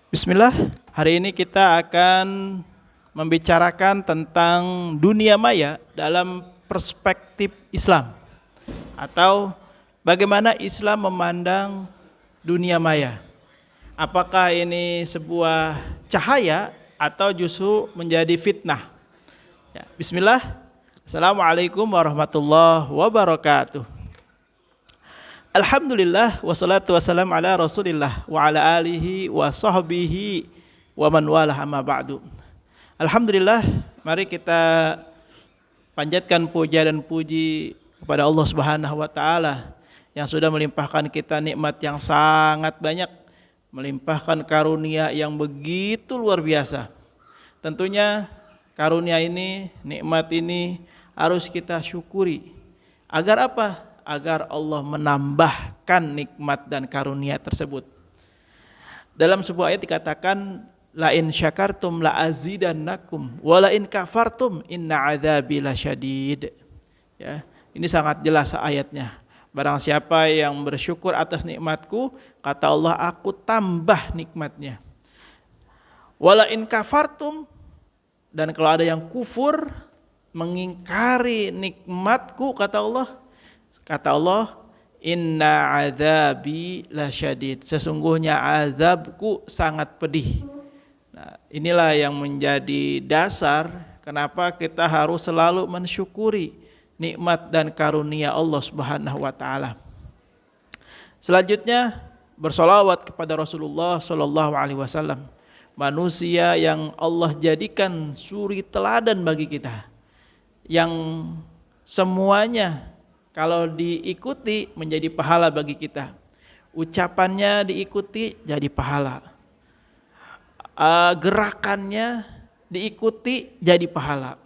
Bismillah, hari ini kita akan membicarakan tentang dunia maya dalam perspektif Islam atau bagaimana Islam memandang dunia maya. Apakah ini sebuah cahaya atau justru menjadi fitnah? Ya, Bismillah, Assalamualaikum warahmatullahi wabarakatuh. Alhamdulillah wassalatu wassalamu ala Rasulillah wa ala alihi wa sahbihi wa man walah amma ba'du. Alhamdulillah, mari kita panjatkan puja dan puji kepada Allah Subhanahu wa taala yang sudah melimpahkan kita nikmat yang sangat banyak, melimpahkan karunia yang begitu luar biasa. Tentunya karunia ini, nikmat ini harus kita syukuri. Agar apa? Agar Allah menambahkan nikmat dan karunia tersebut. Dalam sebuah ayat dikatakan, la in syakartum la azidannakum wa la in kafartum inna adzabi lasyadid. Ya, ini sangat jelas ayatnya. Barang siapa yang bersyukur atas nikmatku, kata Allah, aku tambah nikmatnya. Wa la in kafartum, dan kalau ada yang kufur mengingkari nikmatku, kata Allah, inna adzabi lasyadid. Sesungguhnya azabku sangat pedih. Nah, inilah yang menjadi dasar kenapa kita harus selalu mensyukuri nikmat dan karunia Allah Subhanahu wa taala. Selanjutnya bersolawat kepada Rasulullah sallallahu alaihi wasallam, manusia yang Allah jadikan suri teladan bagi kita, yang semuanya kalau diikuti menjadi pahala bagi kita. Ucapannya diikuti jadi pahala. Gerakannya diikuti jadi pahala.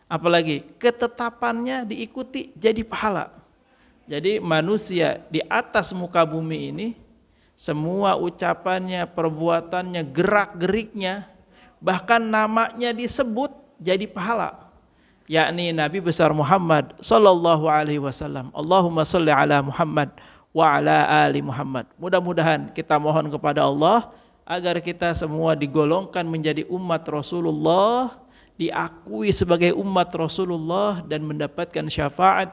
Apalagi ketetapannya diikuti jadi pahala. Jadi manusia di atas muka bumi ini, semua ucapannya, perbuatannya, gerak-geriknya, bahkan namanya disebut jadi pahala, yakni Nabi besar Muhammad sallallahu alaihi wasallam. Allahumma shalli ala Muhammad wa ala ali Muhammad. Mudah-mudahan kita mohon kepada Allah agar kita semua digolongkan menjadi umat Rasulullah, diakui sebagai umat Rasulullah dan mendapatkan syafaat,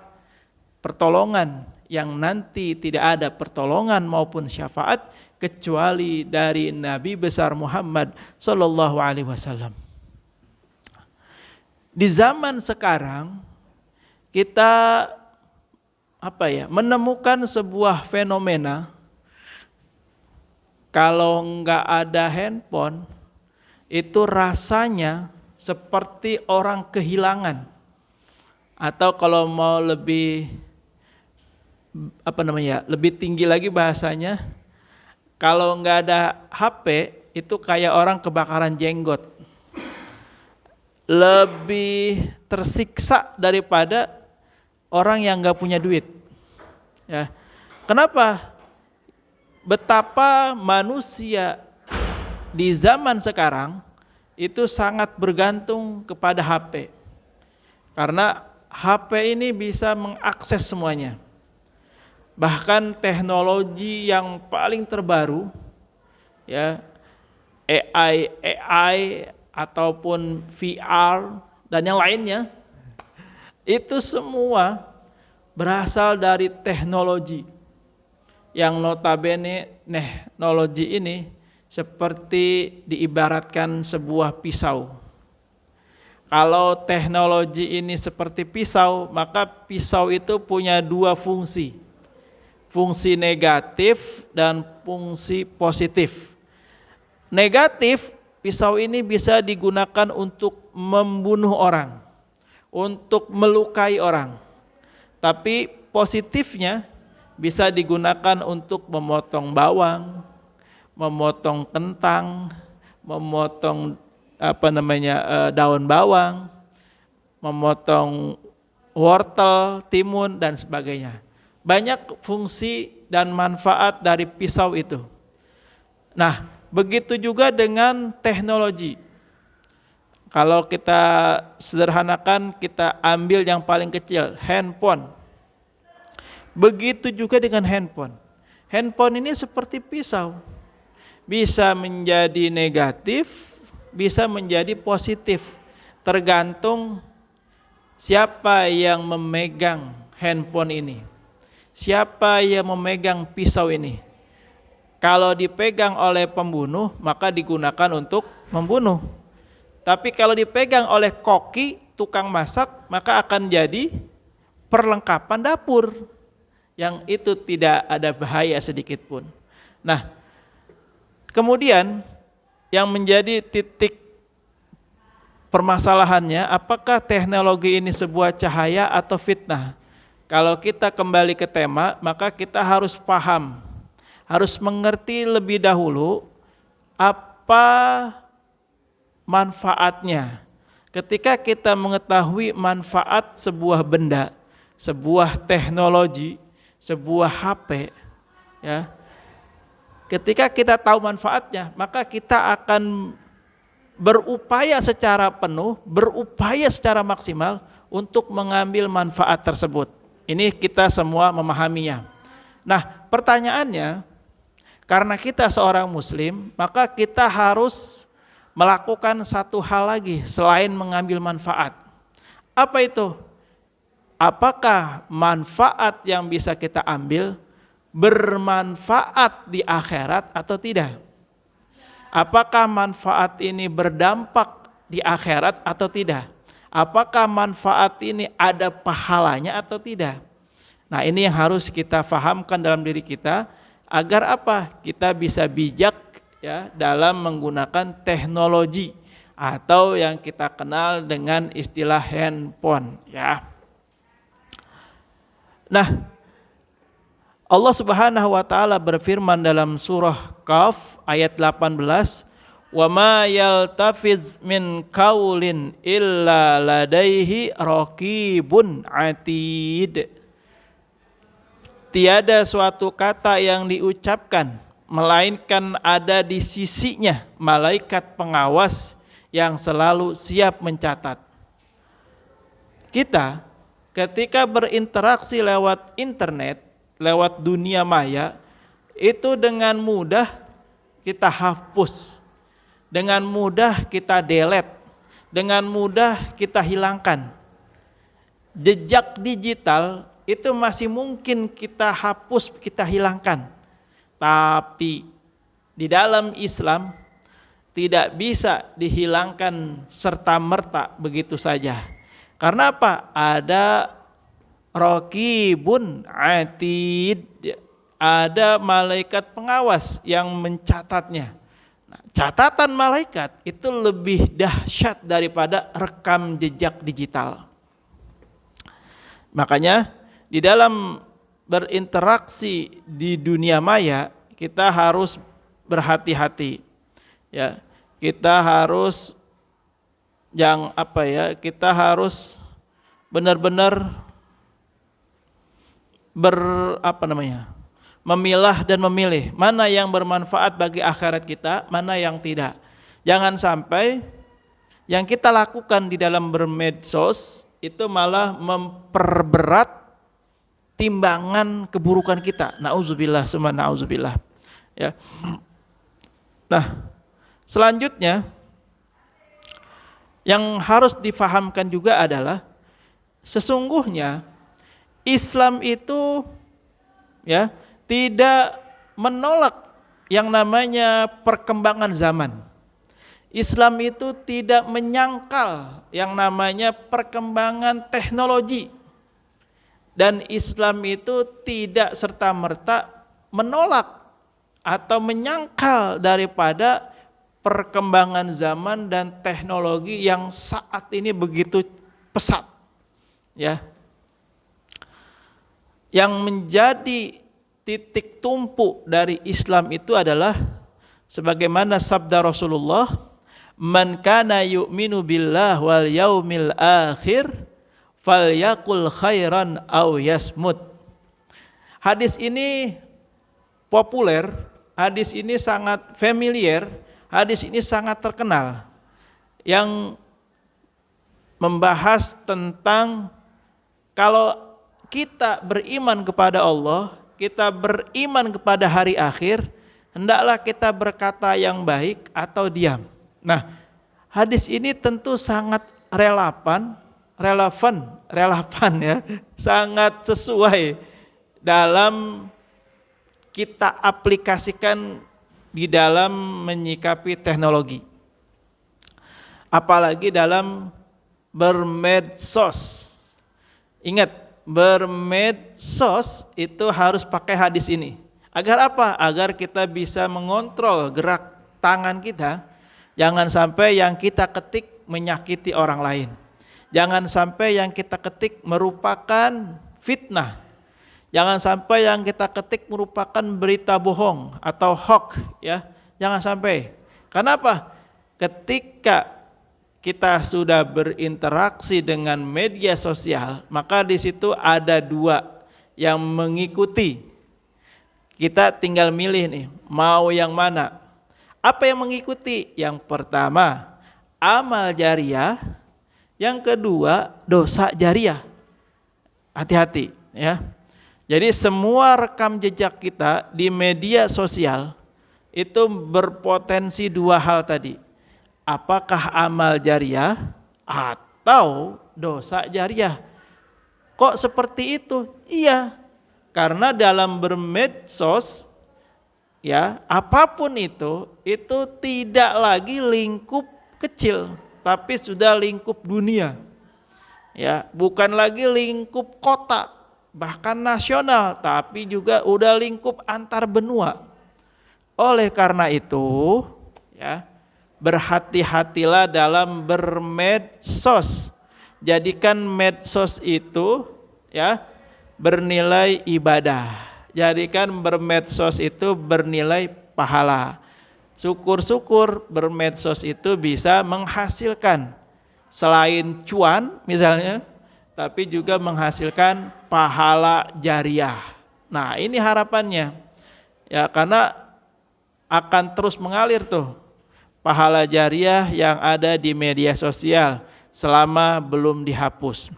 pertolongan yang nanti tidak ada pertolongan maupun syafaat kecuali dari Nabi besar Muhammad sallallahu alaihi wasallam. Di zaman sekarang kita menemukan sebuah fenomena, kalau nggak ada handphone itu rasanya seperti orang kehilangan, atau kalau mau lebih lebih tinggi lagi bahasanya, kalau nggak ada HP itu kayak orang kebakaran jenggot. Lebih tersiksa daripada orang yang nggak punya duit. Ya, kenapa? Betapa manusia di zaman sekarang itu sangat bergantung kepada HP. Karena HP ini bisa mengakses semuanya. Bahkan teknologi yang paling terbaru, ya, AI ataupun VR dan yang lainnya, itu semua berasal dari teknologi yang notabene teknologi ini seperti diibaratkan sebuah pisau. Kalau teknologi ini seperti pisau, maka pisau itu punya dua fungsi, fungsi negatif dan fungsi positif. Negatif, pisau ini bisa digunakan untuk membunuh orang, untuk melukai orang. Tapi positifnya bisa digunakan untuk memotong bawang, memotong kentang, memotong daun bawang, memotong wortel, timun dan sebagainya. Banyak fungsi dan manfaat dari pisau itu. Nah, begitu juga dengan teknologi. Kalau kita sederhanakan, kita ambil yang paling kecil, handphone. Begitu juga dengan handphone. Handphone ini seperti pisau. bisa menjadi negatif, bisa menjadi positif, tergantung siapa yang memegang handphone ini, siapa yang memegang pisau ini. Kalau dipegang oleh pembunuh, maka digunakan untuk membunuh. Tapi kalau dipegang oleh koki, tukang masak, maka akan jadi perlengkapan dapur, yang itu tidak ada bahaya sedikit pun. Nah, kemudian yang menjadi titik permasalahannya, apakah teknologi ini sebuah cahaya atau fitnah? Kalau kita kembali ke tema, maka kita harus paham, harus mengerti lebih dahulu apa manfaatnya. Ketika kita mengetahui manfaat sebuah benda, sebuah teknologi, sebuah HP, ya, ketika kita tahu manfaatnya, maka kita akan berupaya secara penuh, berupaya secara maksimal untuk mengambil manfaat tersebut. Ini kita semua memahaminya. Nah, pertanyaannya, karena kita seorang muslim, maka kita harus melakukan satu hal lagi selain mengambil manfaat. Apa itu? Apakah manfaat yang bisa kita ambil bermanfaat di akhirat atau tidak? Apakah manfaat ini berdampak di akhirat atau tidak? Apakah manfaat ini ada pahalanya atau tidak? Nah, ini yang harus kita fahamkan dalam diri kita agar apa? Kita bisa bijak, ya, dalam menggunakan teknologi atau yang kita kenal dengan istilah handphone, ya. Nah, Allah Subhanahu wa taala berfirman dalam surah Qaf ayat 18, "Wa ma yaltafiz min qaulin illa ladaihi raqibun atid." Tiada suatu kata yang diucapkan melainkan ada di sisinya malaikat pengawas yang selalu siap mencatat. Kita ketika berinteraksi lewat internet, lewat dunia maya, itu dengan mudah kita hapus, dengan mudah kita delete, dengan mudah kita hilangkan. Jejak digital itu masih mungkin kita hapus, kita hilangkan. Tapi di dalam Islam tidak bisa dihilangkan serta-merta begitu saja. Karena apa? Ada raqibun atid, ada malaikat pengawas yang mencatatnya. Nah, catatan malaikat itu lebih dahsyat daripada rekam jejak digital. Makanya di dalam berinteraksi di dunia maya kita harus berhati-hati, ya. Kita harus kita harus benar-benar memilah dan memilih mana yang bermanfaat bagi akhirat kita, mana yang tidak. Jangan sampai yang kita lakukan di dalam bermedsos itu malah memperberat timbangan keburukan kita. Nauzubillah summa nauzubillah. Ya. Nah, selanjutnya yang harus difahamkan juga adalah sesungguhnya Islam itu, ya, tidak menolak yang namanya perkembangan zaman. Islam itu tidak menyangkal yang namanya perkembangan teknologi. Dan Islam itu tidak serta-merta menolak atau menyangkal daripada perkembangan zaman dan teknologi yang saat ini begitu pesat, ya. Yang menjadi titik tumpu dari Islam itu adalah sebagaimana sabda Rasulullah, "Man kana yu'minu billah wal yaumil akhir falyakul khairan aw yasmut." Hadis ini populer, hadis ini sangat familiar, hadis ini sangat terkenal, yang membahas tentang kalau kita beriman kepada Allah, kita beriman kepada hari akhir, hendaklah kita berkata yang baik atau diam. Nah, hadis ini tentu sangat relevan ya, sangat sesuai dalam kita aplikasikan di dalam menyikapi teknologi. Apalagi dalam bermedsos. Ingat, bermedsos itu harus pakai hadis ini. Agar apa? Agar kita bisa mengontrol gerak tangan kita. Jangan sampai yang kita ketik menyakiti orang lain. Jangan sampai yang kita ketik merupakan fitnah. Jangan sampai yang kita ketik merupakan berita bohong atau hoax, ya. Jangan sampai. Kenapa? Ketika kita sudah berinteraksi dengan media sosial, maka di situ ada dua yang mengikuti. Kita tinggal milih nih, mau yang mana? Apa yang mengikuti? Yang pertama, amal jariah. Yang kedua, dosa jariah. Hati-hati, ya. Jadi semua rekam jejak kita di media sosial itu berpotensi dua hal tadi. Apakah amal jariah atau dosa jariah? Kok seperti itu? Iya, karena dalam bermedsos, ya, apapun itu tidak lagi lingkup kecil, tapi sudah lingkup dunia. Ya, bukan lagi lingkup kota, bahkan nasional, tapi juga udah lingkup antar benua. Oleh karena itu, ya, berhati-hatilah dalam bermedsos. Jadikan medsos itu, ya, bernilai ibadah. Jadikan bermedsos itu bernilai pahala. Syukur-syukur bermedsos itu bisa menghasilkan selain cuan misalnya, tapi juga menghasilkan pahala jariah. Nah, ini harapannya. Ya, karena akan terus mengalir tuh pahala jariah yang ada di media sosial selama belum dihapus.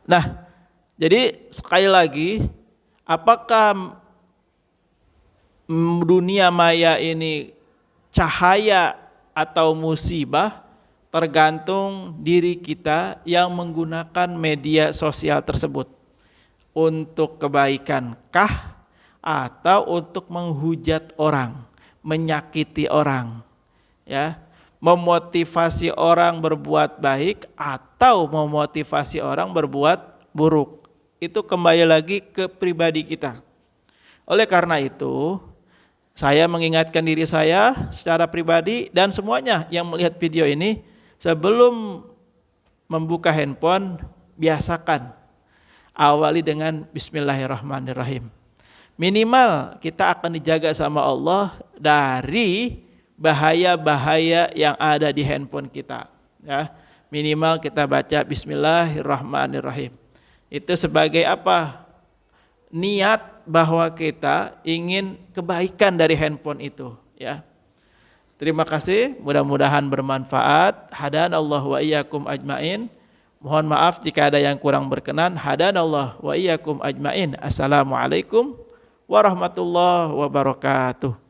Nah, jadi sekali lagi, apakah dunia maya ini cahaya atau musibah? Tergantung diri kita yang menggunakan media sosial tersebut. Untuk kebaikan kah atau untuk menghujat orang, menyakiti orang, ya, memotivasi orang berbuat baik atau memotivasi orang berbuat buruk. Itu kembali lagi ke pribadi kita. Oleh karena itu, saya mengingatkan diri saya secara pribadi dan semuanya yang melihat video ini, sebelum membuka handphone, biasakan awali dengan bismillahirrahmanirrahim. Minimal kita akan dijaga sama Allah dari bahaya-bahaya yang ada di handphone kita. Ya, minimal kita baca bismillahirrahmanirrahim. Itu sebagai apa? Niat bahwa kita ingin kebaikan dari handphone itu. Ya. Terima kasih, mudah-mudahan bermanfaat. Hadanallahu wa iyyakum ajmain. Mohon maaf jika ada yang kurang berkenan. Hadanallahu wa iyyakum ajmain. Assalamualaikum warahmatullahi wabarakatuh.